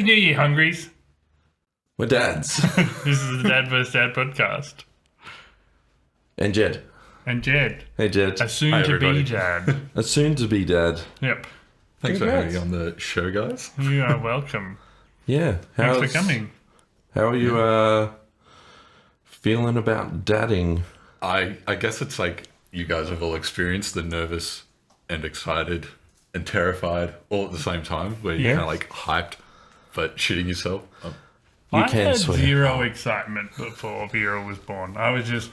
New Year, hungries. We're dads. This is the Dad vs. Dad podcast. And Jed. And Jed. Hey, Jed. A soon-to-be everybody. dad. A soon-to-be dad. Yep. Thanks for Congrats. having me on the show, guys. You are welcome. Yeah. Thanks for coming. How are you feeling about dadding? I guess it's like you guys have all experienced the nervous and excited and terrified all at the same time, where you're Yeah. kind of like hyped but shitting yourself. I can had swear. zero excitement before Vera was born. I was just,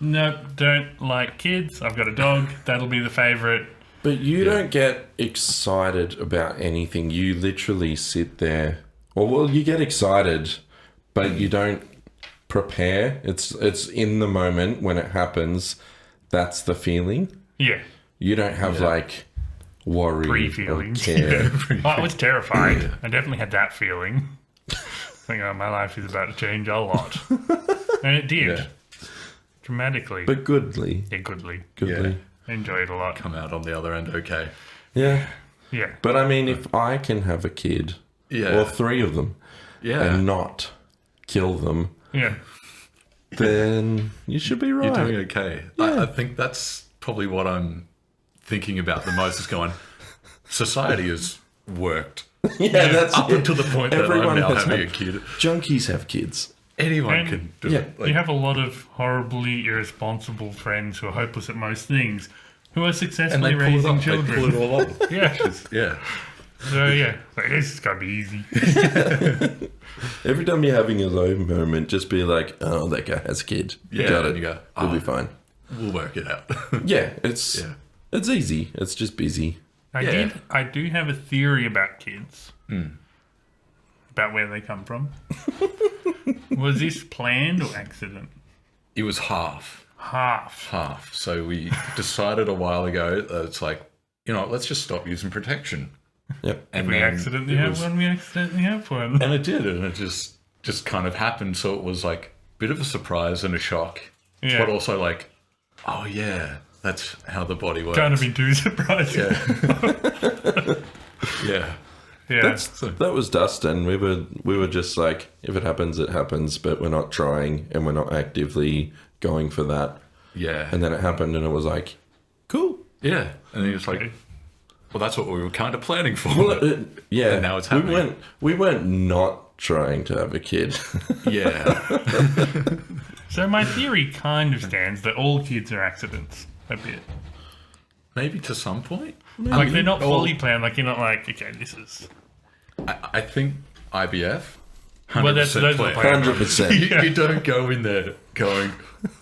nope, don't like kids. I've got a dog. That'll be the favourite. But you don't get excited about anything. You literally sit there. Well, you get excited, but you don't prepare. It's in the moment when it happens. That's the feeling. Yeah. You don't have like worry or Pre-feelings. care. I was terrified. I definitely had that feeling. Think, oh, my life is about to change a lot. And it did. Yeah. Dramatically. But goodly. yeah, goodly. Goodly. I enjoyed it a lot. Come out on the other end okay. Yeah. Yeah. But I mean, if I can have a kid, Yeah. or three of them, Yeah. and not kill them, Yeah. then you should be right. You're doing okay. I think that's probably what I'm thinking about the most is going, society has worked Yeah, that's up it. until the point that Everyone I'm now has having a had- kid. Junkies have kids. Anyone And- can do Yeah. it. You have a lot of horribly irresponsible friends who are hopeless at most things, who are and successfully they pull it raising off. They children. pull it all off. Yeah. Yeah. So, yeah. Like, this is going to be easy. Every time you're having a low moment, just be like, "Oh, that guy has a kid. Yeah, Got it. and you go, We'll be "Oh." fine." We'll work it out. Yeah, it's Yeah. it's easy. It's just busy. Yeah. I do have a theory about kids. About where they come from. Was this planned or accident? It was half. Half. So we decided a while ago that it's like, let's just stop using protection. Yep. And We then accidentally it have was- one, we accidentally have one. And it did, and it just kind of happened. So it was like a bit of a surprise and a shock, Yeah. but also like, oh yeah, that's how the body works. Trying to be too surprising. Yeah. Yeah. That was Dustin. We were just like, if it happens, it happens, but we're not trying and we're not actively going for that. Yeah. And then it happened, and it was like, cool. Yeah. And then it's like, well, that's what we were kind of planning for. Yeah. And now it's happening. We weren't not trying to have a kid. Yeah. So my theory kind of stands that all kids are accidents. A bit. Maybe to some point. Like they're not fully planned. Like you're not like, okay, this is. I think IBF. 100% Well, those are planned. planned. 100%. You don't go in there going,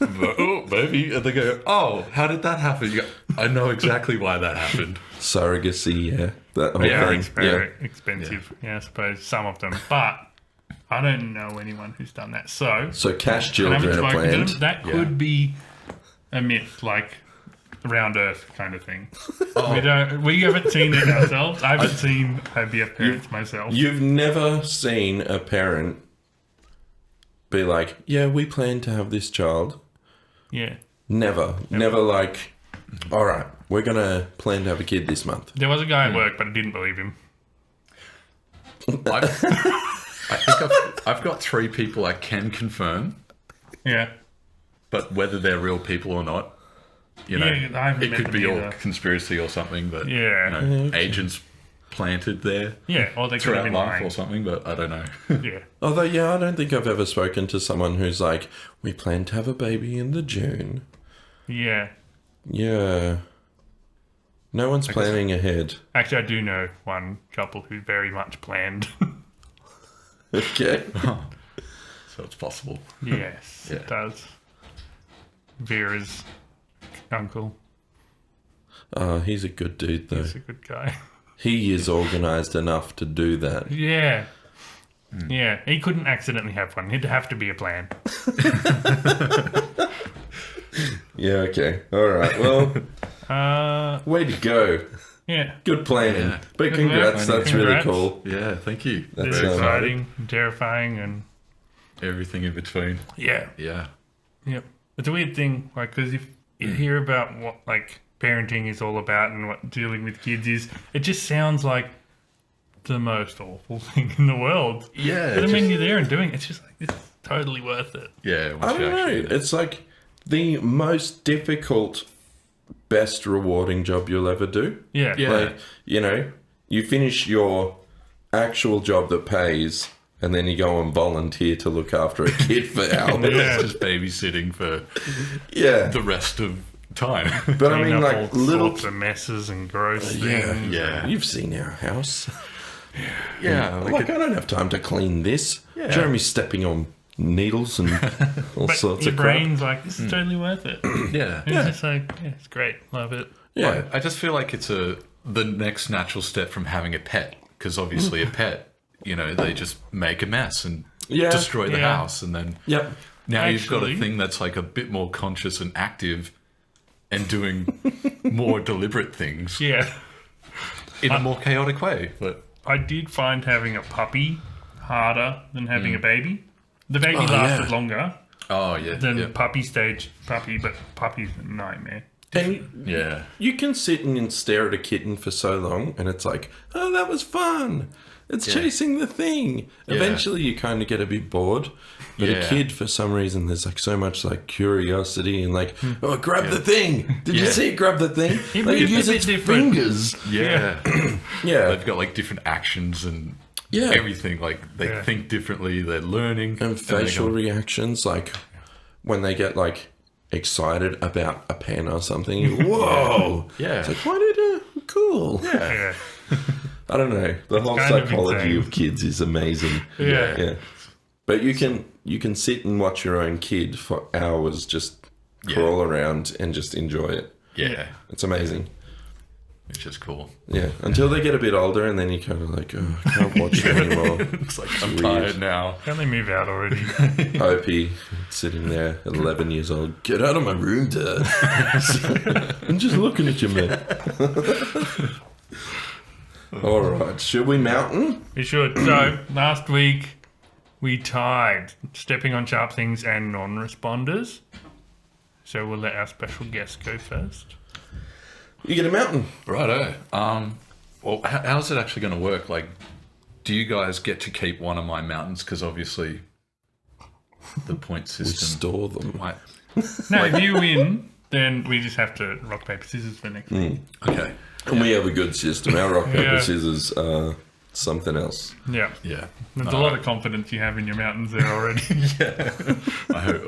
oh, maybe. And they go, oh, how did that happen? You go, I know exactly why that happened. Surrogacy, yeah. That whole Yeah, thing. it's very expensive. Yeah, I suppose some of them, but I don't know anyone who's done that. So So cash I haven't children are spoken to planned. them. That could be a myth, like round Earth kind of thing. We haven't seen it ourselves. I haven't seen IVF parents myself. You've never seen a parent be like, yeah, we plan to have this child. Yeah, Never like, all right, we're going to plan to have a kid this month. there was a guy at work, but I didn't believe him. I think I've got 3 people I can confirm, Yeah, but whether they're real people or not, Yeah, I haven't it met could them be all either. conspiracy or something. But Yeah. agents planted there yeah, or they could have throughout been life lying. or something. But I don't know. Yeah, Although, yeah, I don't think I've ever spoken to someone who's like, we plan to have a baby in the June. yeah. Yeah. No one's planning ahead. Actually, I do know one couple who very much planned. Okay. So it's possible. Yes, Yeah. it does. Vera's uncle. He's a good dude, though. He's a good guy. He is organized enough to do that. Yeah. Yeah, he couldn't accidentally have one. It'd have to be a plan. Yeah, okay. All right. Well, way to go. Yeah. Good planning. Yeah. But Good congrats, work. that's really Congrats. cool. Yeah, thank you. That's It's um, exciting and terrifying and Everything in between. yeah. Yeah. Yep. It's a weird thing, like, because if you hear about what, like, parenting is all about and what dealing with kids is, it just sounds like the most awful thing in the world. Yeah. But I mean, you're there and doing it. It's just like, it's totally worth it. Yeah. I Once you don't know. actually. It's like the most difficult, best rewarding job you'll ever do. Yeah. Yeah. Like, you know, you finish your actual job that pays, and then you go and volunteer to look after a kid for hours. Yeah. It's just babysitting for Yeah. the rest of time. But I Clean mean, up like, all little. sorts of messes and gross Yeah. things. Yeah. You've seen our house. Yeah. Like, I don't have time to clean this. Yeah. Jeremy's stepping on needles and all But sorts your of crap. brain's like, this is totally worth it. yeah. It's just like, yeah, it's great. Love it. Yeah. I just feel like it's the next natural step from having a pet, because obviously a pet, you know, they just make a mess and Yeah. destroy the Yeah. house, and then Yep. now you've got a Actually- thing that's like a bit more conscious and active and doing more deliberate things Yeah. in a more chaotic way. But I did find having a puppy harder than having a baby. The baby Oh, lasted yeah. longer oh yeah, than yeah, puppy stage puppy, but puppy's a nightmare. And yeah, you can sit and stare at a kitten for so long, and it's like, oh, that was fun. It's chasing the thing. Eventually, you kind of get a bit bored. But a Yeah. kid, for some reason, there's like so much like curiosity and like, oh, grab the thing. Did you Yeah. see it grab the thing? It Like, moves a use bit its different. fingers. yeah. Yeah. They've got like different actions and Yeah. everything. Like they Yeah. think differently. They're learning And they facial go- reactions, like when they get like excited about a pen or something. you go, whoa. Yeah. It's like, why did cool. Yeah. I don't know. The whole kind of psychology insane. of kids is amazing. Yeah. Yeah. But you can sit and watch your own kid for hours, just crawl around and just enjoy it. Yeah, It's amazing. which is cool. Yeah. Until they get a bit older, and then you kind of like, oh, I can't watch it anymore. It's like I'm Weird. tired now. Can they move out already? Opie sitting there at 11 years old. Get out of my room, Dad. I'm just looking at you, man. All right. Should we mountain? We should. So, last week we tied stepping on sharp things and non-responders. So we'll let our special guest go first. You get a mountain. Righto. Well, how's it actually going to work? Like, do you guys get to keep one of my mountains? Because obviously, the point We system store them. might. No, if you win, then we just have to rock, paper, scissors for next week. Okay. And we have a good system. Our rock, paper, Yeah. scissors are something else. Yeah. Yeah. There's a lot of confidence you have in your mountains there already. I hope.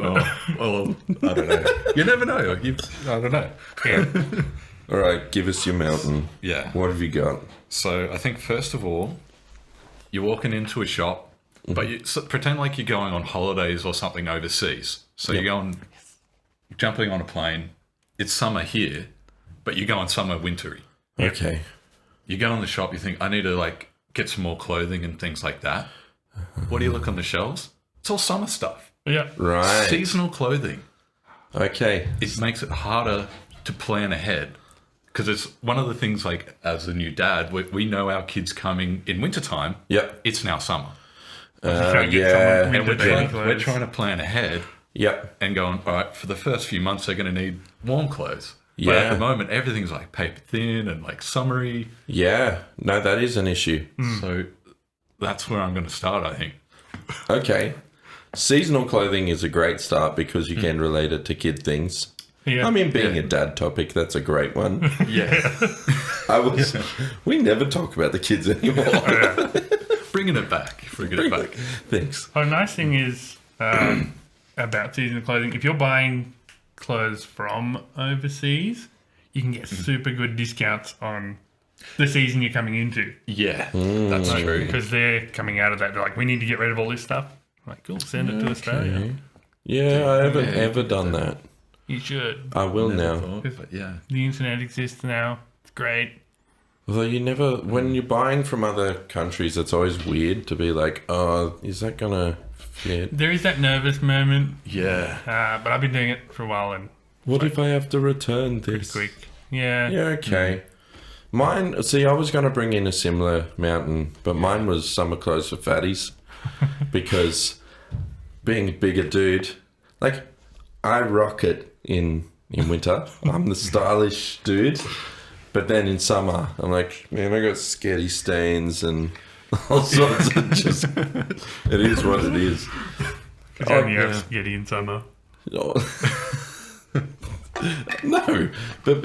Well, I don't know. You never know. I don't know. Yeah. All right. Give us your mountain. Yeah. What have you got? So I think first of all, you're walking into a shop, but you pretend like you're going on holidays or something overseas. So you're going, jumping on a plane. It's summer here, but you're going somewhere wintry. Okay. You go in the shop, you think, I need to like get some more clothing and things like that. What do you look on the shelves? It's all summer stuff. Yeah. Right. Seasonal clothing. Okay. It makes it harder to plan ahead. Because it's one of the things, like, as a new dad, we know our kids coming in wintertime. Yep. It's now summer. Trying to get yeah. someone And winter baby we're clothes. trying to plan ahead Yep. and going, all right, for the first few months, they're going to need warm clothes. But Yeah. at the moment, everything's like paper thin and like summery. Yeah. No, that is an issue. So that's where I'm going to start, I think. Okay. Seasonal clothing is a great start because you can relate it to kid things. Yeah. I mean, being a dad topic, that's a great one. Yeah. We never talk about the kids anymore. Bringing it back. Bringing it back. Thanks. A nice thing is about seasonal clothing, if you're buying clothes from overseas, you can get super good discounts on the season you're coming into. Yeah, that's true. Because they're coming out of that. They're like, we need to get rid of all this stuff. I'm like, cool, send it to Australia. Yeah, I haven't ever done that. You should. I will now. Thought, but yeah. The internet exists now. It's great. Although you never, when you're buying from other countries, it's always weird to be like, oh, is that gonna fit? There is that nervous moment, Yeah. but I've been doing it for a while and What if I have to return this? quick. Yeah. Yeah, okay. Mine, see, I was going to bring in a similar mountain, but mine was summer clothes for fatties because being a bigger dude, like, I rock it in winter. I'm the stylish dude. But then in summer, I'm like, man, I got sketty stains and all sorts of just. It is what it is. Because you only have spaghetti in summer. Oh. No, but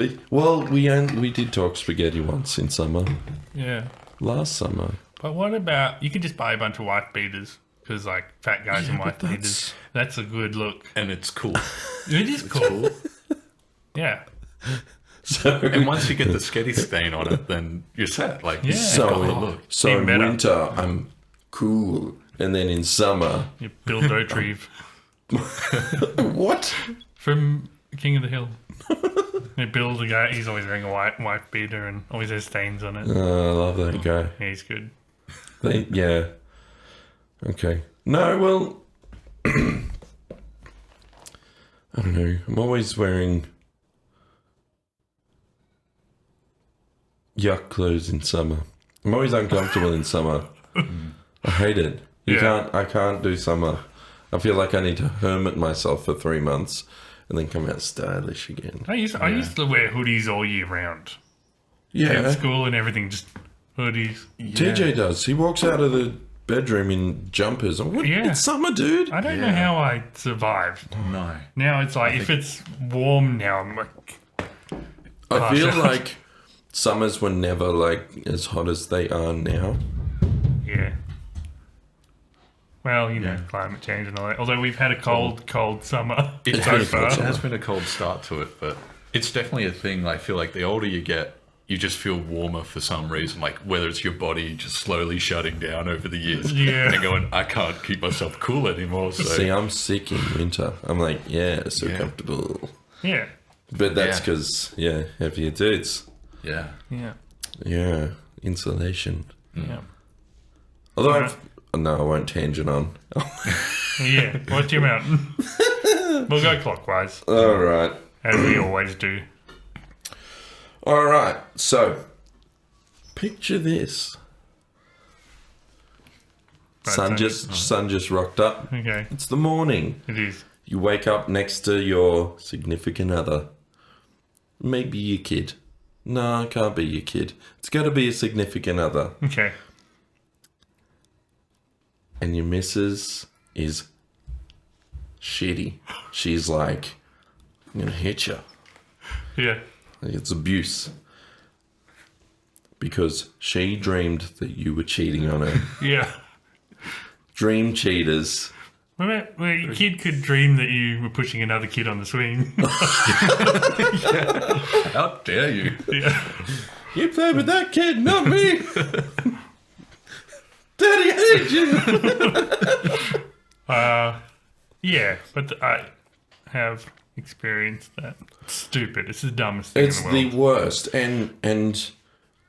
we did talk spaghetti once in summer, Yeah. last summer. But what about, you could just buy a bunch of wife beaters. Because, like, fat guys and wife beaters, that's a good look. And it's cool. It is cool. Yeah. So, And once you get the sketty stain on it, then you're set. Like, Yeah. it's got the look. so Even in better. winter I'm cool, and then in summer, You Bill Dotrieve what? from King of the Hill. They build a guy, he's always wearing a wife beater and always has stains on it. I love that guy. Yeah, he's good. Yeah. Okay. No, well, I don't know. I'm always wearing yuck clothes in summer. I'm always uncomfortable in summer. I hate it. I can't do summer. I feel like I need to hermit myself for 3 months and then come out stylish again. I used to wear hoodies all year round. In Yeah. school and everything, just hoodies. TJ does. He walks out of the bedroom in jumpers. I'm like, Yeah. it's summer, dude. I don't know how I survived. No. Now it's like, if it's warm now, I'm like, I feel Gosh. like summers were never like as hot as they are now. yeah. Well, climate change and all that. Although we've had a cold summer It's been a so cold far. It summer. has been a cold start to it, but it's definitely a thing. I feel like the older you get, you just feel warmer for some reason. Like whether it's your body just slowly shutting down over the years Yeah. and going, I can't keep myself cool anymore. So See, I'm sick in winter. I'm like, yeah, so Yeah. comfortable. Yeah. But that's Yeah. because, heavier dudes. yeah, Yeah. Yeah, insulation. Yeah. Although no, I won't tangent on. Yeah. Watch your mountain. We'll go clockwise, All right. as we always do. All right. So, picture this. Right, Sun just rocked up. Okay. It's the morning. It is. You wake up next to your significant other. Maybe your kid. No, it can't be your kid. It's got to be a significant other. Okay. And your missus is shitty. She's like, I'm going to hit you. Yeah. It's abuse. Because she dreamed that you were cheating on her. Yeah. Dream cheaters. Well, your kid could dream that you were pushing another kid on the swing. how dare you? Yeah. You play with that kid, not me. Daddy hates you. Yeah, but I have experienced that. It's stupid. It's the dumbest thing It's in the the world. worst, and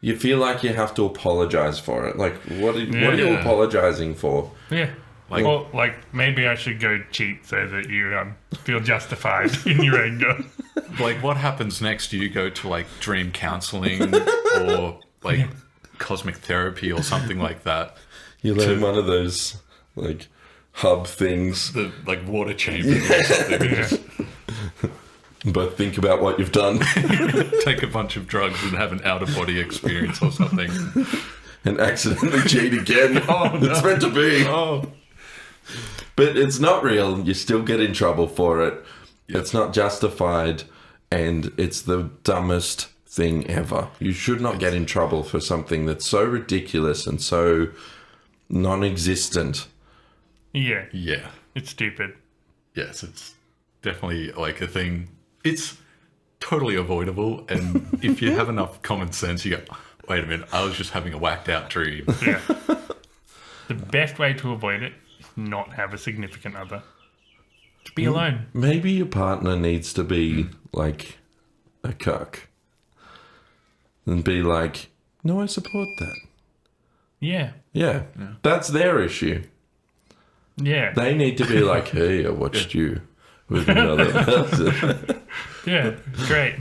you feel like you have to apologize for it. Like, what are you Yeah. apologizing for? Yeah. Like maybe I should go cheat so that you feel justified in your anger. Like, what happens next? Do you go to like dream counseling or like cosmic therapy or something like that? You learn one of those like hub things, The like water chamber or something. Yeah. but think about what you've done Take a bunch of drugs and have an out of body experience or something. and accidentally cheat again. Oh, no. It's meant to be. Oh, But it's not real. You still get in trouble for it. It's not justified, and it's the dumbest thing ever. You should not get in trouble for something that's so ridiculous and so non-existent. Yeah. yeah. It's stupid. Yes, it's definitely like a thing. It's totally avoidable, and if you have enough common sense, you go, wait a minute, I was just having a whacked out dream. Yeah. The best way to avoid it is not have a significant other. Just be alone. Maybe your partner needs to be like a cuck and be like, no, I support that. Yeah. Yeah, that's their issue. Yeah. They need to be like, hey, I watched you with another person. Yeah. Great.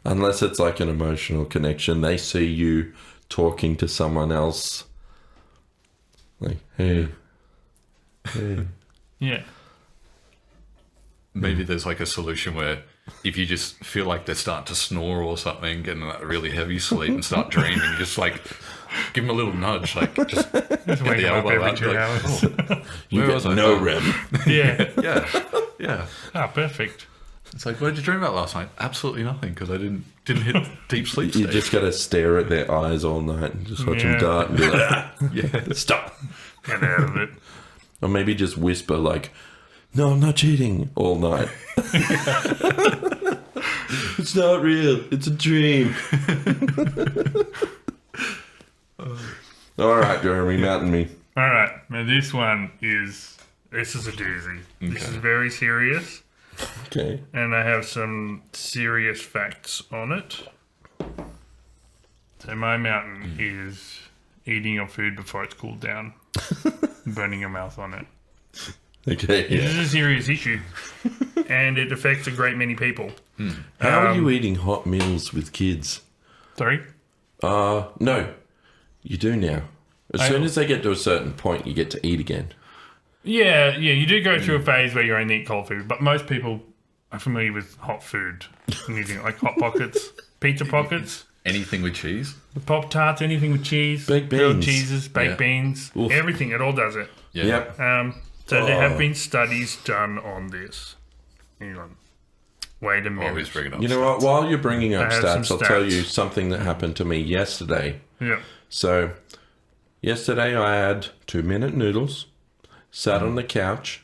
Unless it's like an emotional connection. They see you talking to someone else. Like, hey. Yeah. Maybe there's like a solution where if you just feel like they're starting to snore or something, getting that really heavy sleep and start dreaming, just like give them a little nudge, like just Just get wake the them up elbow every out, 2 like, hours. You Where get was I? no Oh. REM. Yeah. yeah. Ah, perfect. It's like, what did you dream about last night? Absolutely nothing, because I didn't hit deep sleep You stage. just got to stare at their eyes all night and just watch Yeah. them dart and be like, "Ah, Yeah. stop." Get out of it. Or maybe just whisper like, "No, I'm not cheating," all night. It's not real. It's a dream. All right, Jeremy, mountain me. All right. Now this is a doozy. This is very serious, Okay. and I have some serious facts on it. So my mountain is eating your food before it's cooled down, burning your mouth on it. Okay. This is a serious issue, and it affects a great many people. How are you eating hot meals with kids? Sorry? No. You do now. As soon as they get to a certain point, you get to eat again. Yeah, you do go through a phase where you only eat cold food, but most people are familiar with hot food. And using it like Hot Pockets, pizza pockets, Anything with cheese? Pop Tarts, anything with cheese, Baked grilled beans. cheeses, baked Yeah. beans, Oof. everything. It all does it. Yeah. Yep. So there have been studies done on this. Hang on. Wait a minute. Always bring it up. You know what? While you're bringing up I have some stats, I'll tell stats. you something that happened to me yesterday. Yeah. So, yesterday I had 2-minute noodles, sat on the couch.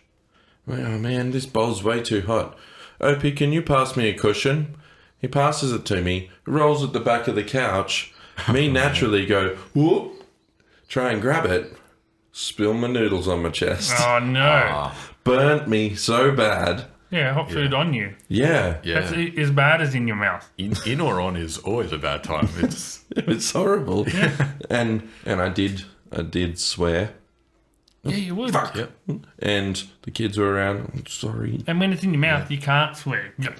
Oh man, this bowl's way too hot. Opie, can you pass me a cushion? He passes it to me, rolls at the back of the couch. Me naturally go, whoop, try and grab it, spill my noodles on my chest. Oh, no. Burnt me so bad. Yeah, hot food on you. Yeah, That's Yeah. as bad as in your mouth. In or on is always a bad time. It's it's horrible. And I did swear. Yeah, you would. Yep. And the kids were around. I'm sorry. And when it's in your mouth, you can't swear. You're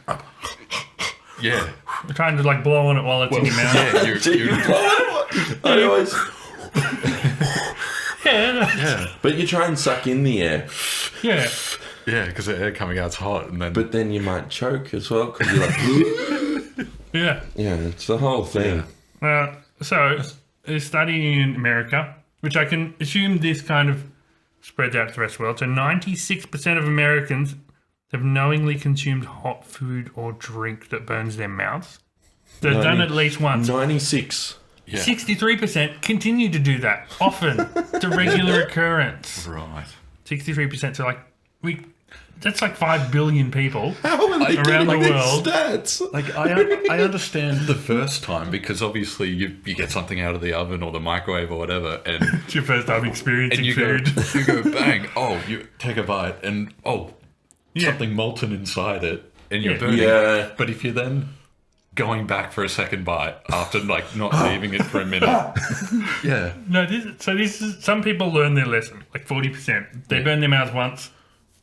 Yeah. trying to like blow on it while it's in your mouth. Yeah, you're I always, Yeah, but you try and suck in the air, yeah. yeah, because the air coming out's hot, and then but then you might choke as well because you're like, Yeah. yeah, it's the whole thing. So, a study in America, which I can assume this kind of spreads out to the rest of the world. So, 96% of Americans have knowingly consumed hot food or drink that burns their mouths. They've done it at least once. 96. yeah. 63% continue to do that often. It's a regular occurrence. Right. 63%. So, that's like 5 billion people. How are they Around the getting these world. stats? Like I understand the first time because obviously you get something out of the oven or the microwave or whatever, and It's your first time experiencing you food. you go bang, oh, you take a bite, and Yeah. something molten inside it, and you're Yeah. burning. Yeah. But if you're then going back for a second bite after like not leaving it for a minute, yeah, No, this is some people learn their lesson. Like 40%, they burn their mouths once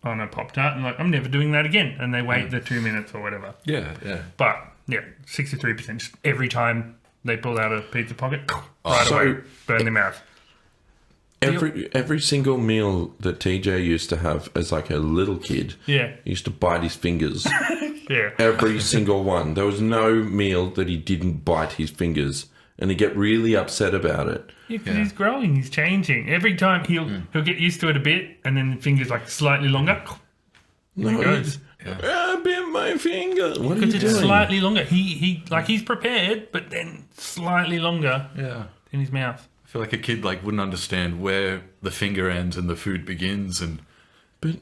on a Pop-Tart, and I'm never doing that again. And they wait the 2 minutes or whatever. yeah, yeah. But yeah, 63%. Just every time they pull out a pizza pocket, right So- away, burn their mouth. Every single meal that TJ used to have as like a little kid, Yeah, he used to bite his fingers. yeah. Every single one. There was no meal that he didn't bite his fingers, and he'd get really upset about it. Yeah, 'cause he's growing, he's changing. Every time he'll get used to it a bit, and then the finger's like slightly longer. No, It goes. I bit my finger. What are you Because it's doing? slightly longer. He's prepared, but then slightly longer Yeah. in his mouth. I feel like a kid wouldn't understand where the finger ends and the food begins, and But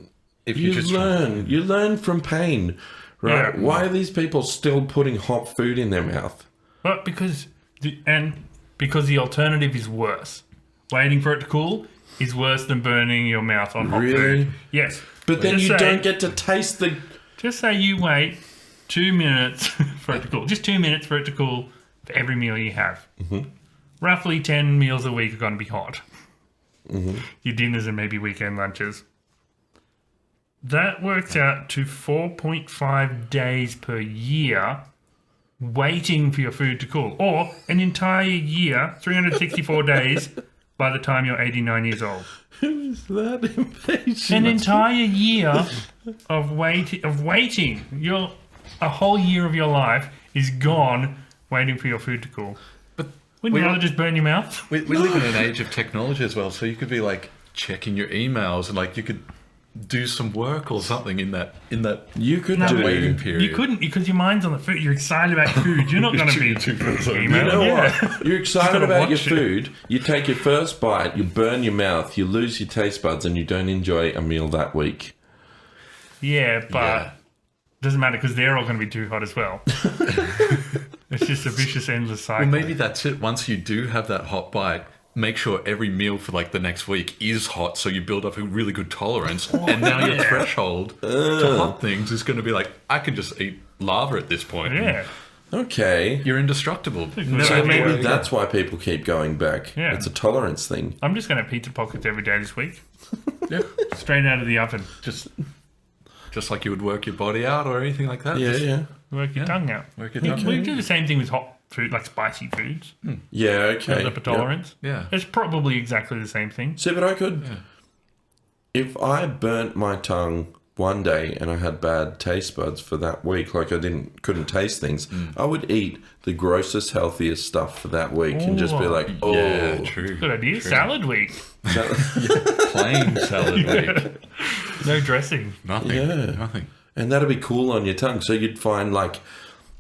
if you just learn. You learn from pain, right? Yeah. Why are these people still putting hot food in their mouth? But because the alternative is worse. Waiting for it to cool is worse than burning your mouth on hot Really? food. Yes. But then Just you say- don't get to taste the. Just say you wait 2 minutes for it to cool. Just 2 minutes for it to cool for every meal you have. Mm-hmm. Roughly 10 meals a week are going to be hot. Mm-hmm. Your dinners and maybe weekend lunches. That works out to 4.5 days per year waiting for your food to cool. Or an entire year, 364 days, by the time you're 89 years old. Who's that impatient? An entire year of waiting. You're a whole year of your life is gone waiting for your food to cool. But Wouldn't you rather just burn your mouth? we live in an age of technology as well, so you could be like checking your emails and like you could do some work or something in that You could No, do. waiting period. You couldn't because your mind's on the food. You're excited about food. You're not going to be Too fast. You email. know Yeah. what? You're excited gotta about your watch it. food. You take your first bite, you burn your mouth, you lose your taste buds, and you don't enjoy a meal that week. Yeah, but Yeah. doesn't matter because they're all going to be too hot as well. It's just a vicious, endless cycle. Well, maybe that's it. Once you do have that hot bite, make sure every meal for like the next week is hot, so you build up a really good tolerance. And now your threshold to hot things is going to be like, I can just eat lava at this point. Yeah. Okay. You're indestructible. Never So have to maybe worry again. that's why people keep going back. Yeah. It's a tolerance thing. I'm just going to have pizza pockets every day this week. Yeah. Straight out of the oven. Just like you would work your body out or anything like that. Yeah, Just yeah. Work your tongue out. work it We out. do the same thing with hot food, like spicy foods. Yeah, okay. Build up a tolerance. Yeah. It's probably exactly the same thing. See, but I could. If I burnt my tongue one day and I had bad taste buds for that week, like I couldn't taste things, I would eat the grossest, healthiest stuff for that week and just be Ooh. like, oh, Yeah, true. Good idea. True. Salad week. Plain salad week. No dressing. Nothing. Yeah. Nothing. and that'd be cool on your tongue. So you'd find like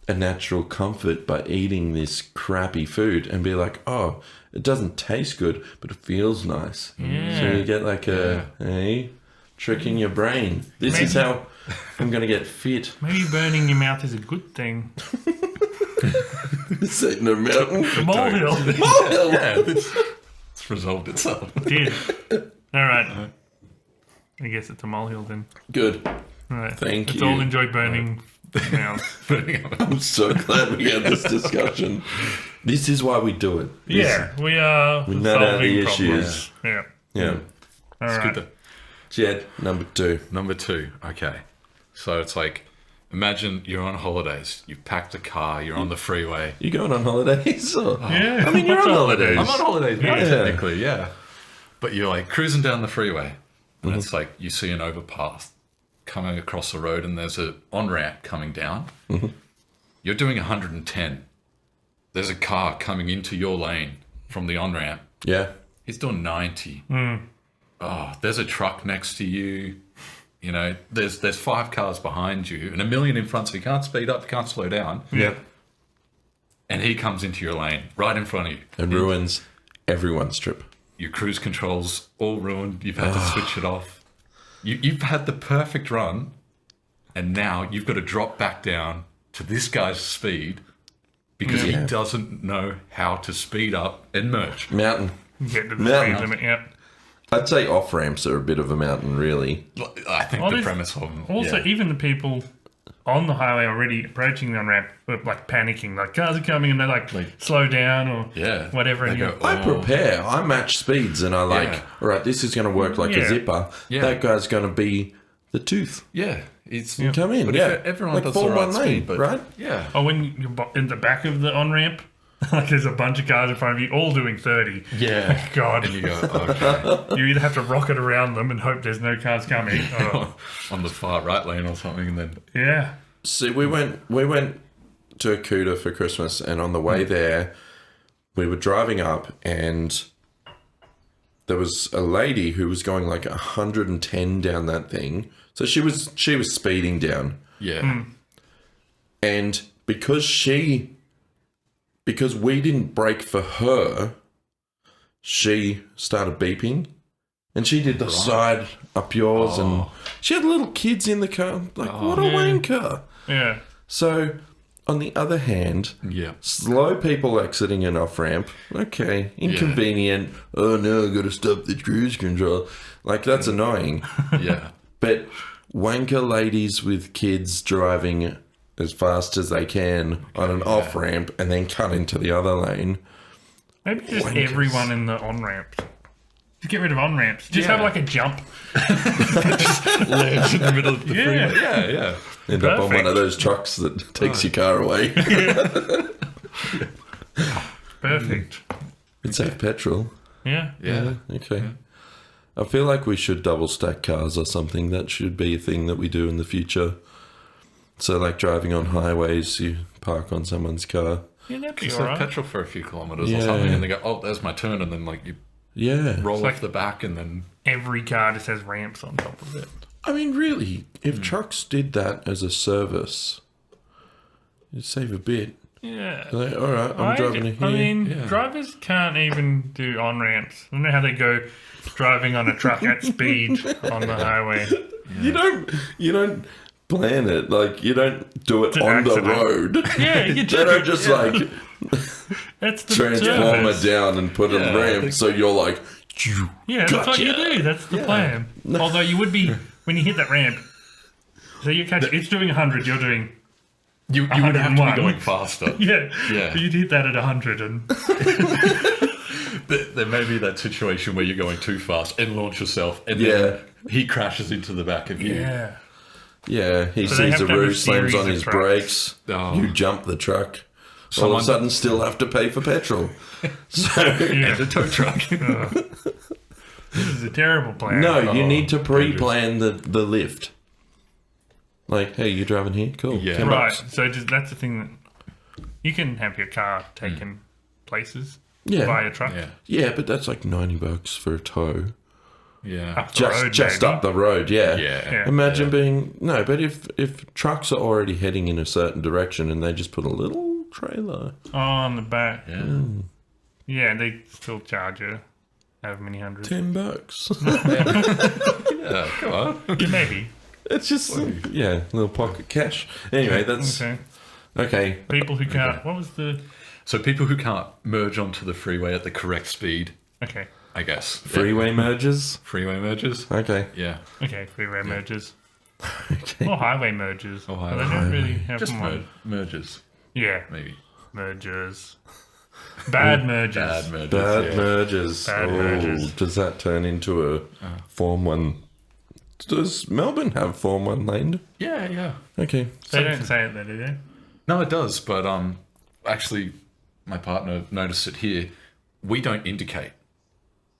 a natural comfort by eating this crappy food and be like, oh, it doesn't taste good, but it feels nice. Yeah. So you get like tricking your brain. This is Maybe- how I'm going to get fit. Maybe burning your mouth is a good thing. Sitting in a mountain. The molehill Yeah, it's resolved itself. did. All right. I guess it's a molehill then. Good. All right. Thank Let's you. all enjoy burning mouths. I'm so glad we had this discussion. This is why we do it. Yeah, we are nut out solving the problems. issues. Yeah. Yeah. All It's right. good to, Jed, number 2. Number 2. Okay. So it's like, imagine you're on holidays. You've packed a car. You're on the freeway. You going on holidays? Or? Yeah. I mean, you're What's on all holidays. I'm on holidays now, Yeah. technically, yeah. But you're like cruising down the freeway, and it's like you see an overpass coming across the road, and there's a on-ramp coming down. You're doing 110. There's a car coming into your lane from the on-ramp. Yeah. He's doing 90. Oh, there's a truck next to you. You know, there's 5 cars behind you and a million in front, so you can't speed up, you can't slow down. Yeah. And he comes into your lane, right in front of you. And ruins everyone's trip. Your cruise controls all ruined. You've had to switch it off. You've had the perfect run, and now you've got to drop back down to this guy's speed because he Yeah. doesn't know how to speed up and merge. Mountain. Get to the Mountain. speed limit. Yep. I'd say off ramps are a bit of a mountain, really. I think Well, the there's- premise of them. Also, yeah. even the people on the highway already approaching the on-ramp were like panicking, like cars are coming, and they like slow down or Yeah. whatever. They And go, you're, I prepare. I match speeds, and I like, Yeah. all right, this is going to work like Yeah. a zipper. Yeah. That guy's going to be the tooth. Yeah. It's Come in, But yeah. if everyone Like does the form right one lane, speed, but right? Yeah. oh, when you're in the back of the on-ramp, like there's a bunch of cars in front of you, all doing 30. Yeah. God, And you go, okay. you either have to rocket around them and hope there's no cars coming. Or, On the far right lane or something, and then yeah. See, we went to Akuta for Christmas, and on the way there, we were driving up, and there was a lady who was going like 110 down that thing. So she was speeding down, yeah. and because we didn't brake for her, she started beeping, and she did the side up yours, and she had little kids in the car. Like, what a wanker! Yeah. So, on the other hand, Yeah. slow people exiting an off ramp, okay, inconvenient. Oh no, I got to stop the cruise control. Like, that's annoying. Yeah. But wanker ladies with kids driving as fast as they can on an off ramp and then cut into the other lane. Maybe just Wankers. everyone in the on-ramps. Just get rid of on-ramps. Just have Yeah. like a jump. Lands in the middle of the Yeah. freeway. Yeah, yeah. End up on one Perfect. of those trucks that takes your car away. Perfect. It's save petrol. Yeah. Yeah. Okay. I feel like we should double stack cars or something. That should be a thing that we do in the future. So, like driving on highways, you park on someone's car. Yeah, that'd be So alright. petrol for a few kilometers Yeah. or something, and they go, "Oh, there's my turn," and then like you Yeah. roll like- off the back, and then Every car just has ramps on top of it. I mean, really, if trucks did that as a service, you'd save a bit. Yeah. Like, all right, I'm driving here. I mean, Yeah. drivers can't even do on ramps. I don't know how they go driving on a truck at speed on the highway. you don't plan it. Like, you don't do it an on the accident. road. Yeah, you They do. don't just like That's the transformer service. down and put a Yeah, I ramp, think- so you're like, Yeah, that's what you Gotcha. do. That's the plan. Although you would be when you hit that ramp. So you catch it's doing 100. You're doing you would have to 101. be going faster. yeah. Yeah. You'd hit that at 100 and But there may be that situation where you're going too fast and launch yourself, and Yeah. then he crashes into the back of you. yeah. yeah, he So they sees have the to have a roof, slams series on of his trucks. brakes. Oh. You jump the truck. All of Someone- a sudden, still have to pay for petrol. So Yeah. The tow truck. This is a terrible plan. no, you Oh, need to pre-plan the lift. Like, hey, you driving here? Cool. Yeah. $10. Right. So just, that's the thing that you can have your car taken places Yeah. by a truck. Yeah. Yeah, but that's like $90 for a tow. Yeah. Up the road, Just maybe. up the road, yeah. Yeah. Imagine being no, but if trucks are already heading in a certain direction and they just put a little trailer. Oh, on the back. Yeah. Yeah, they still charge you however many hundreds. $10. Yeah. Come on. Yeah, maybe. It's just yeah, a little pocket cash. Anyway, that's Okay. okay. People who can't. What was the? So people who can't merge onto the freeway at the correct speed, Okay. I guess. Yeah. Freeway merges. Freeway merges. Okay. Yeah. Okay. Freeway merges Okay. or highway merges. Or But they highway. don't really have Just one. merges, Yeah. maybe. Mergers. Bad mergers. Bad merges. Bad yeah. merges. Bad merges. Does that turn into a Form 1? Does Melbourne have Form 1 lane? Yeah, yeah. Okay. They don't say it there, do they? No, it does, but actually, my partner noticed it here. We don't indicate,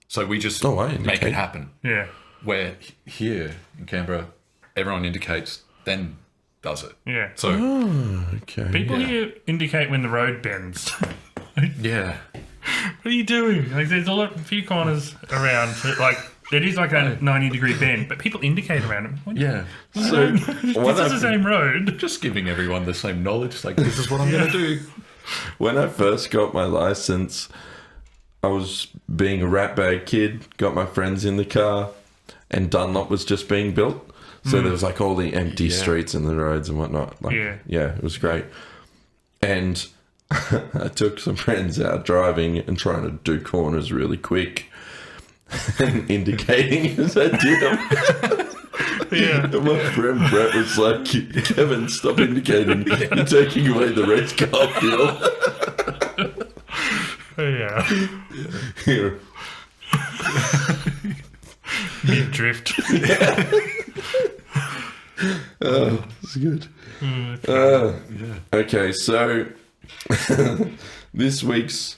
so we just Oh, I make indicate. it happen. Yeah. Where here in Canberra, everyone indicates, then does it. Yeah. So Okay. People yeah. here indicate when the road bends. yeah, What are you doing? Like, there's a few corners around. So, like, it is like a 90-degree bend, but people indicate around them. What- yeah. So this when is the I, same road. Just giving everyone the same knowledge. It's like, this is what I'm going to do. when I first got my license, I was being a ratbag kid, got my friends in the car, and Dunlop was just being built. So there was like all the empty Yeah. streets and the roads and whatnot. Like, Yeah. it was great. And I took some friends out driving and trying to do corners really quick and indicating as I did them. Yeah. And my friend Brett was like, Kevin, stop indicating. You're taking away the red car feel. Yeah. Here. Mid-drift. It's good. Mm, Okay, so this week's.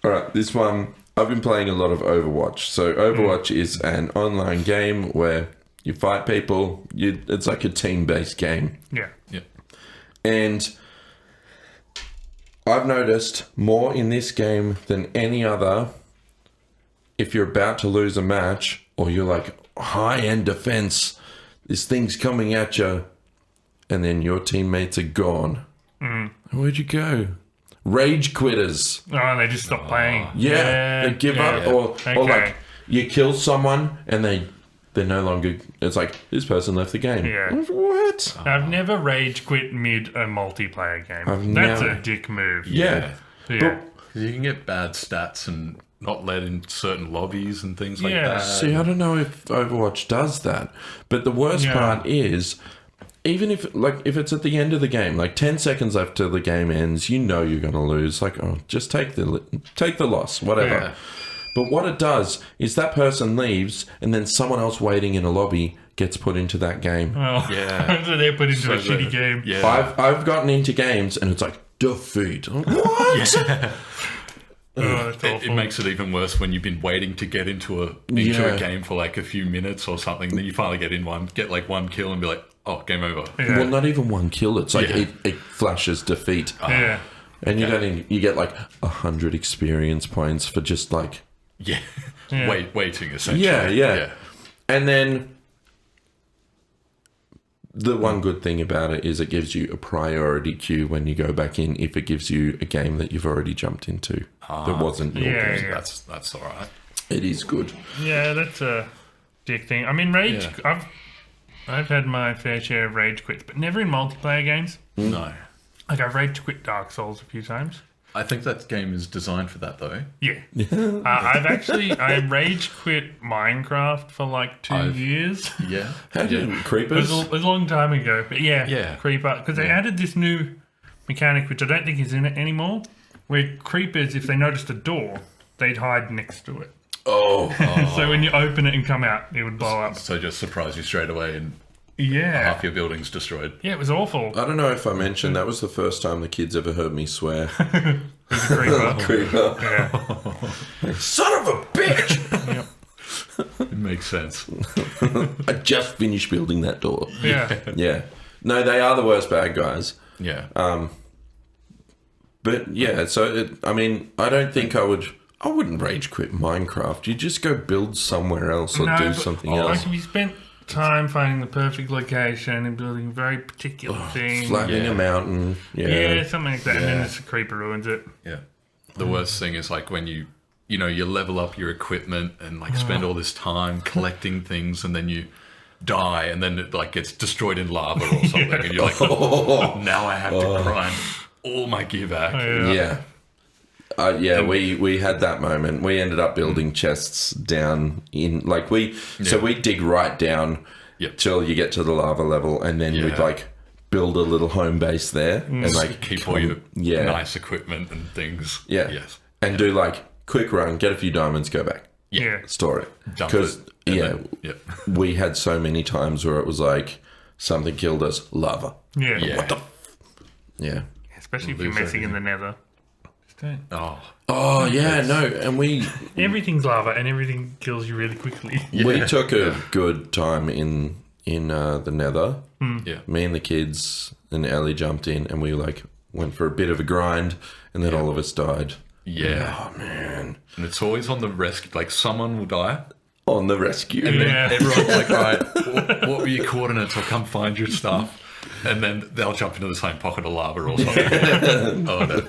Alright, this one. I've been playing a lot of Overwatch. So, Overwatch is an online game where you fight people. It's like a team based game. Yeah. Yeah. And I've noticed more in this game than any other. If you're about to lose a match or you're like high end defense, this thing's coming at you, and then your teammates are gone. Where'd you go? Rage quitters. Oh, and they just stop playing. Yeah, they give up, yeah. or Okay. like you kill someone and they're no longer. It's like this person left the game. Yeah. What? I've never rage quit mid a multiplayer game. I've That's never- a dick move. Yeah. Yeah. You can get bad stats and not let in certain lobbies and things like Yeah. that. See, I don't know if Overwatch does that, but the worst Yeah. part is, even if it's at the end of the game, like 10 seconds after the game ends, you know you're gonna lose. Like, oh, just take the loss, whatever. Yeah. But what it does is that person leaves, and then someone else waiting in a lobby gets put into that game. Oh, Yeah. so they're put into So a shitty game. Yeah. I've gotten into games, and it's like defeat. I'm like, what? Oh, that's It awful. makes it even worse when you've been waiting to get into a Yeah. game for like a few minutes or something. Then you finally get in one, get like one kill, and be like, "Oh, game over." Yeah. Well, not even one kill. It's like Yeah. it flashes defeat, Yeah. and you get like 100 experience points for just like Yeah, Yeah. waiting essentially. yeah. And then the one good thing about it is it gives you a priority queue when you go back in if it gives you a game that you've already jumped into that wasn't your Yeah. game. That's all right. It is good. Yeah, that's a dick thing. I mean, rage. Yeah. I've had my fair share of rage quits, but never in multiplayer games. No, Like I've rage quit Dark Souls a few times. I think that game is designed for that though. Yeah. I rage quit Minecraft for like 2 years. Yeah, How do you It creepers? was a long time ago, but Yeah. creeper, because they added this new mechanic, which I don't think is in it anymore, where creepers, if they noticed a door, they'd hide next to it. Oh, So when you open it and come out, it would blow up. So just surprise you straight away, and Yeah, half your building's destroyed. yeah, it was awful. I don't know if I mentioned that was the first time the kids ever heard me swear. Creeper. Creeper. Yeah. Son of a bitch! It makes sense. I just finished building that door. Yeah. Yeah. No, they are the worst bad guys. Yeah, But yeah, so I mean, I don't think I wouldn't rage quit Minecraft. You just go build somewhere else or No, do but- something Like else. if you spent time finding the perfect location and building a very particular thing. Flattening Yeah. a mountain. Yeah, something like that. And then Yeah. this creeper ruins it. yeah. The worst thing is like when you level up your equipment and like spend all this time collecting things, and then you die, and then it like gets destroyed in lava or something, and you're like, now I have to grind all my gear back. Yeah. We had that moment. We ended up building chests down in so we dig right down Yep. till you get to the lava level, and then we'd Yeah. like build a little home base there and like Keep all your yeah. nice equipment and things. yeah, Yes. and do like quick run, get a few diamonds, go back, Yeah. store it. Dump Because it, and yeah, then- yep. we had so many times where it was like something killed us, lava. Yeah. Yeah. Yeah. Especially if you're Lose messing in the nether. Just don't. Oh, Oh yeah, no, and we Everything's lava and everything kills you really quickly. we took a good time in the nether. yeah. Me and the kids and Ellie jumped in, and we like went for a bit of a grind, and then all of us died. Yeah. Oh man, And it's always on the rescue. Like someone will die, on the rescue. and then Yeah. everyone's like, "All right, what were your coordinates? I'll come find your stuff." And then they'll jump into the same pocket of lava or something. Oh no!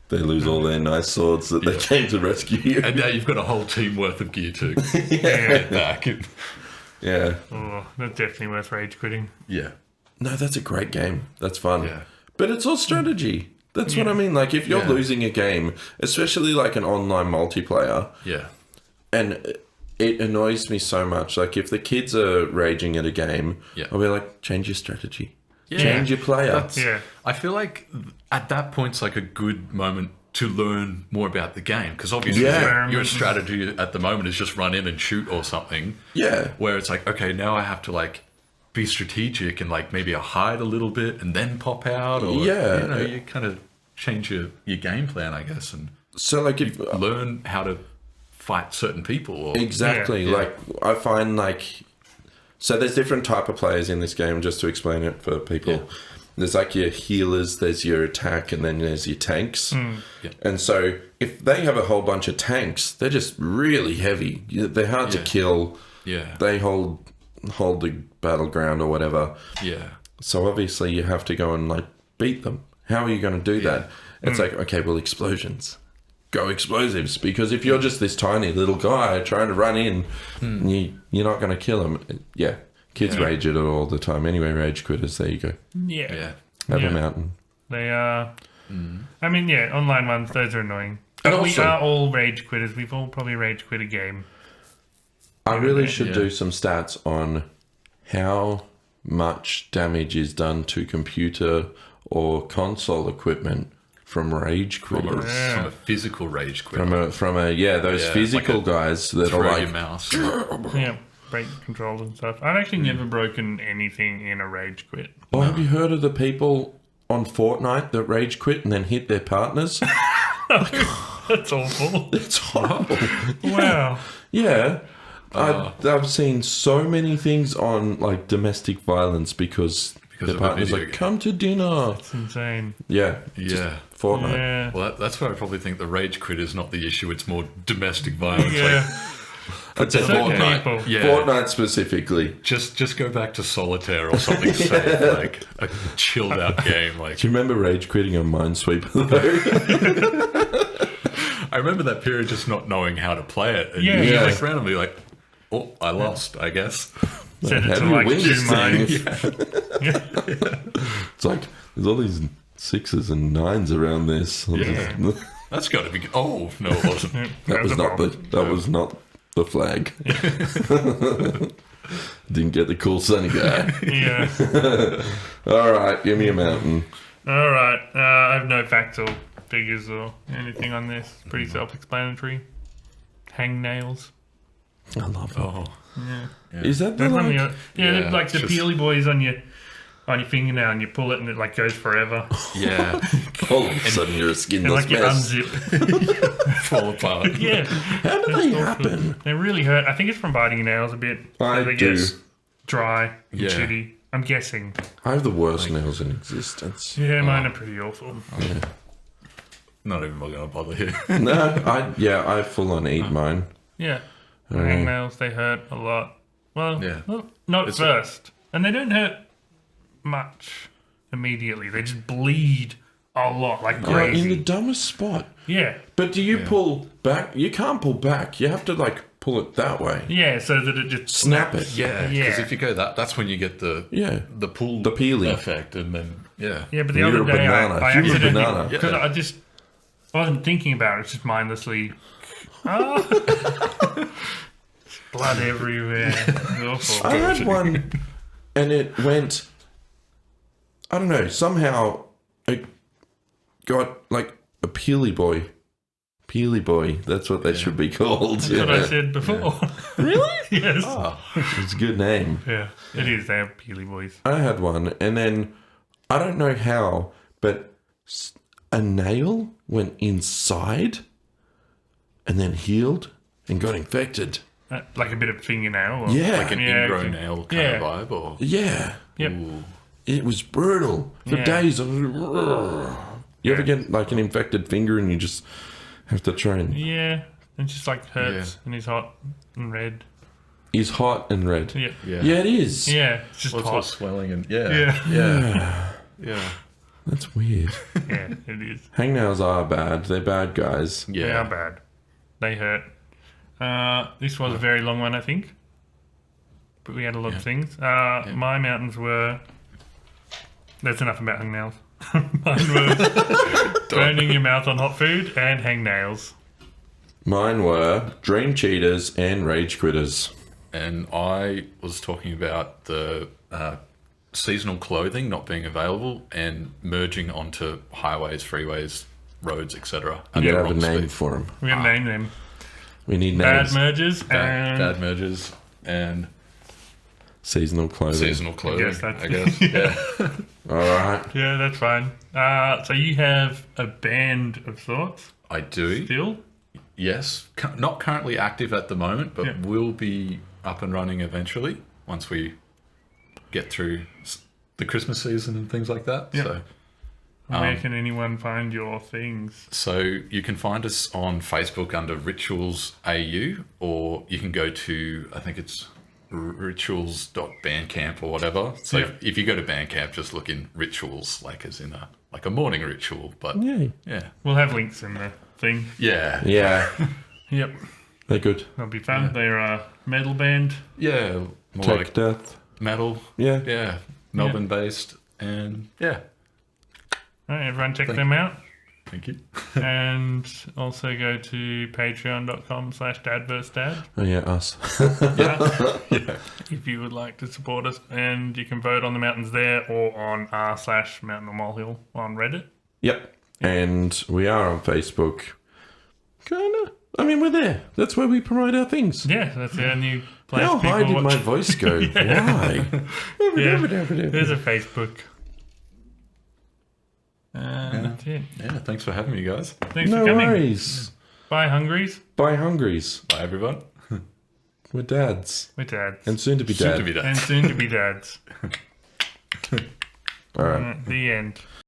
They lose all their nice swords that they came to rescue you. And now you've got a whole team worth of gear to get back. Yeah. Oh, that's definitely worth rage quitting. Yeah. No, that's a great game. That's fun. Yeah. But it's all strategy. That's what I mean. Like if you're Yeah. losing a game, especially like an online multiplayer, Yeah. and it annoys me so much. Like if the kids are raging at a game, Yeah. I'll be like, change your strategy. Yeah. Change your player. Yeah. I feel like at that point it's like a good moment to learn more about the game, because obviously Yeah. your strategy at the moment is just run in and shoot or something. Yeah. Where it's like, okay, now I have to like be strategic and like maybe I hide a little bit and then pop out, or Yeah. you kind of change your game plan, I guess, and So like if learn how to fight certain people. Or, exactly Yeah. like I find like so there's different type of players in this game. Just to explain it for people, Yeah. there's like your healers, there's your attack, and then there's your tanks. Yeah. And so if they have a whole bunch of tanks, they're just really heavy. They're hard to Yeah. kill. Yeah. They hold the battleground or whatever. Yeah. So obviously you have to go and like beat them. How are you going to do that? It's like, okay, well, explosions. Go explosives. Because if you're just this tiny little guy trying to run in, you're not going to kill him. Yeah. Kids Yeah. rage at it all the time. Anyway, rage quitters, there you go. Yeah. Yeah. Have Yeah. a mountain. They are. I mean, yeah, online ones, those are annoying. And But we also- are all rage quitters. We've all probably rage quit a game. I really should Yeah. do some stats on how much damage is done to computer or console equipment from rage From a, quitters. Yeah. from a physical rage quit. From a those Yeah, physical like a guys that are Throw like your mouse. Yeah, break controls and stuff. I've actually never broken anything in a rage quit. Oh, have you heard of the people on Fortnite that rage quit and then hit their partners? That's awful. It's horrible. Wow. Yeah. I've seen so many things on like domestic violence because Because the of a partner's video like, game. come to dinner. It's insane. Yeah. Yeah. Fortnite. Yeah. Well, that's where I probably think the rage quit is not the issue. It's more domestic violence. Yeah. I'd say Certain Fortnite. people. Yeah. Fortnite specifically. Just go back to solitaire or something safe, like a chilled out game. Like Do you remember rage quitting on Minesweeper though? I remember that period just not knowing how to play it. And Yeah. you Yeah. just randomly like, oh, I lost, I guess. Set How it do to you like win 2 this thing? mines. It's like there's all these 6s and 9s around this. Yeah. That's got to be. Oh no, it wasn't. That was not the flag. Didn't get the cool sunny guy. Yeah. All right, give me a mountain. All right. I have no facts or figures or anything on this. Pretty self-explanatory. Hang nails. I love it. Oh, Is that the That's like? Yeah, like the just- peely boys on your fingernail, and you pull it, and it like goes forever. yeah, All of a sudden you're a And skinless like you mess. unzip. fall apart. Yeah. How do they happen? They really hurt. I think it's from biting your nails a bit. I They do. get dry and Yeah. shitty. I'm guessing. I have the worst nails in existence. Yeah, mine are pretty awful. Not even going to bother here. No, I full on eat mine. Yeah. Hangnails, they hurt a lot. Well, Yeah. not at It's first. And they don't hurt much immediately. They just bleed a lot, like You're in the crazy. dumbest spot. Yeah. But do you pull back? You can't pull back. You have to like pull it that way. Yeah, so that it just Snap it. Yeah, because Yeah. if you go that's when you get the Yeah. the pull The peely. effect, and then yeah, Yeah, but the You're other a day banana. I You're a accidentally, banana. because I wasn't thinking about it, it's just mindlessly. Ah. Blood everywhere. It's awful. I had one, and it went. I don't know. Somehow, it got like a peely boy. Peely boy. That's what they should be called. That's what I Yeah. said before. Really? Yes. It's a good name. Yeah, it is. They have peely boys. I had one, and then I don't know how, but a nail went inside, and then healed and got infected. Like a bit of fingernail. Or, Yeah. like an Yeah, ingrown okay. nail kind Yeah. of vibe, or Yeah. Yep. Ooh. It was brutal for Yeah. days. You ever get like an infected finger and you just have to try and... Yeah. It just like hurts and he's hot and red. He's hot and red. Yeah. yeah, Yeah, it is. Yeah. It's just Lots of hot. swelling and Yeah. yeah. That's weird. Yeah, it is. Hangnails are bad. They're bad guys. They are bad. They hurt. This was a very long one, I think. But we had a lot of things. My mountains were... That's enough about hangnails. Mine were burning your mouth on hot food and hangnails. Mine were Dream Cheaters and Rage Quitters. And I was talking about the seasonal clothing not being available and merging onto highways, freeways, roads, etc. You gotta have a name for them. We're going to name them. We need Bad names. mergers Bad, and... bad mergers and Seasonal clothing. seasonal clothing. guess that's- I guess. Yeah. All right. Yeah, that's fine. So you have a band of sorts I do. still? Yes. Not currently active at the moment, but Yeah. will be up and running eventually once we get through the Christmas season and things like that. Yeah. Where can anyone find your things? So you can find us on Facebook under Rituals AU, or you can go to, I think it's rituals.bandcamp or whatever. So Yeah. if you go to Bandcamp, just look in rituals, like as in a morning ritual. But Yay. yeah, We'll have links in the thing. yeah, Yeah. Yep, They're good. that'll be fun. They're a metal band. yeah, more Tech like death. metal. Yeah. Yeah, Melbourne based, and yeah, All right, everyone check them out. thank you. And also go to patreon.com/dadversedad Oh, yeah, us. if you would like to support us. And you can vote on the mountains there or on r/mountain or molehill on Reddit. Yep. And we are on Facebook. Kinda. I mean, we're there. That's where we promote our things. Yeah, that's our new place. How high people did my watch. voice go? Why? Yeah, there's a Facebook. That's it. Yeah, thanks for having me, guys. Thanks No for coming. worries. Bye, Hungries. Bye, Hungries. Bye, everyone. We're dads. We're dads. And soon to be Soon dad. to be done. And soon to be dads. All right. The end.